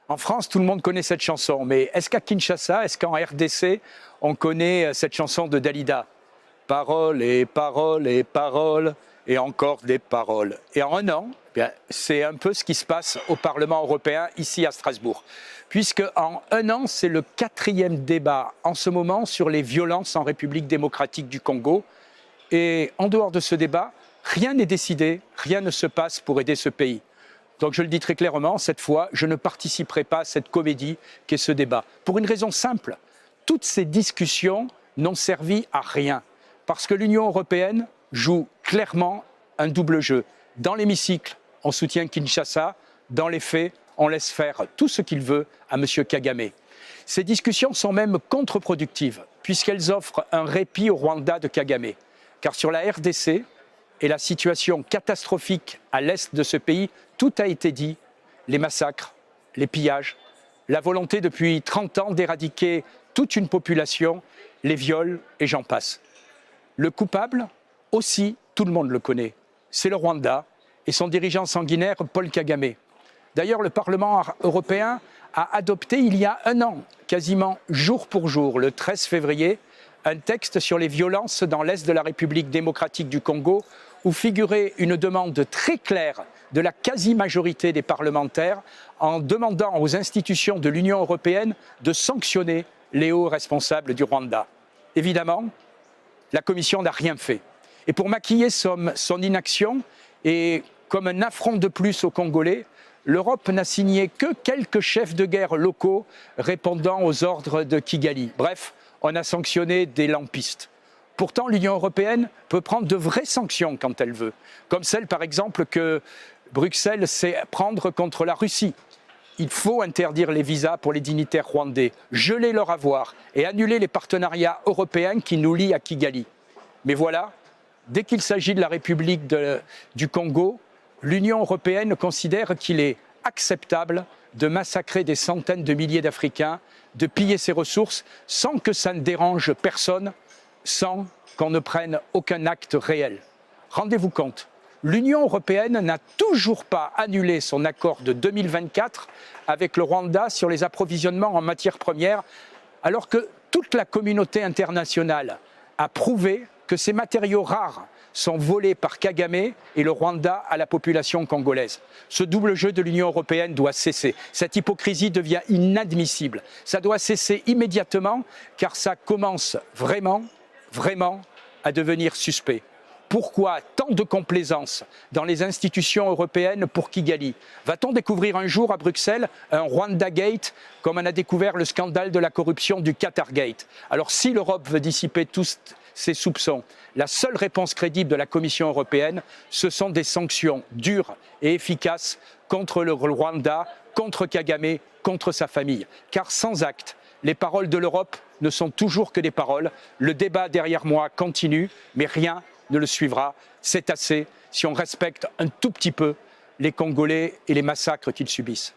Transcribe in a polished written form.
En France, tout le monde connaît cette chanson, mais est-ce qu'à Kinshasa, est-ce qu'en RDC, on connaît cette chanson de Dalida? Paroles et paroles et paroles et encore des paroles. Et en un an, c'est un peu ce qui se passe au Parlement européen, ici à Strasbourg. Puisque en un an, c'est le 4e débat en ce moment sur les violences en République démocratique du Congo. Et en dehors de ce débat, rien n'est décidé, rien ne se passe pour aider ce pays. Donc je le dis très clairement, cette fois, je ne participerai pas à cette comédie qu'est ce débat. Pour une raison simple, toutes ces discussions n'ont servi à rien. Parce que l'Union européenne joue clairement un double jeu. Dans l'hémicycle, on soutient Kinshasa. Dans les faits, on laisse faire tout ce qu'il veut à M. Kagame. Ces discussions sont même contre-productives, puisqu'elles offrent un répit au Rwanda de Kagame. Car sur la RDC et la situation catastrophique à l'est de ce pays, tout a été dit, les massacres, les pillages, la volonté depuis 30 ans d'éradiquer toute une population, les viols et j'en passe. Le coupable, aussi, tout le monde le connaît, c'est le Rwanda et son dirigeant sanguinaire Paul Kagame. D'ailleurs, le Parlement européen a adopté il y a un an, quasiment jour pour jour, le 13 février, un texte sur les violences dans l'est de la République démocratique du Congo, où figurait une demande très claire de la quasi-majorité des parlementaires en demandant aux institutions de l'Union européenne de sanctionner les hauts responsables du Rwanda. Évidemment, la Commission n'a rien fait. Et pour maquiller son inaction et comme un affront de plus aux Congolais, l'Europe n'a signé que quelques chefs de guerre locaux répondant aux ordres de Kigali. Bref, on a sanctionné des lampistes. Pourtant, l'Union européenne peut prendre de vraies sanctions quand elle veut, comme celle par exemple que Bruxelles sait prendre contre la Russie. Il faut interdire les visas pour les dignitaires rwandais, geler leur avoir et annuler les partenariats européens qui nous lient à Kigali. Mais voilà, dès qu'il s'agit de la République du Congo, l'Union européenne considère qu'il est acceptable de massacrer des centaines de milliers d'Africains, de piller ses ressources sans que ça ne dérange personne, sans qu'on ne prenne aucun acte réel. Rendez-vous compte, l'Union européenne n'a toujours pas annulé son accord de 2024 avec le Rwanda sur les approvisionnements en matières premières, alors que toute la communauté internationale a prouvé que ces matériaux rares sont volés par Kagame et le Rwanda à la population congolaise. Ce double jeu de l'Union européenne doit cesser. Cette hypocrisie devient inadmissible. Ça doit cesser immédiatement car ça commence vraiment à devenir suspect. Pourquoi tant de complaisance dans les institutions européennes pour Kigali? Va-t-on découvrir un jour à Bruxelles un Rwanda Gate comme on a découvert le scandale de la corruption du Qatar Gate? Alors si l'Europe veut dissiper tous ces soupçons, la seule réponse crédible de la Commission européenne, ce sont des sanctions dures et efficaces contre le Rwanda, contre Kagame, contre sa famille. Car sans acte, les paroles de l'Europe ne sont toujours que des paroles. Le débat derrière moi continue, mais rien ne le suivra. C'est assez si on respecte un tout petit peu les Congolais et les massacres qu'ils subissent.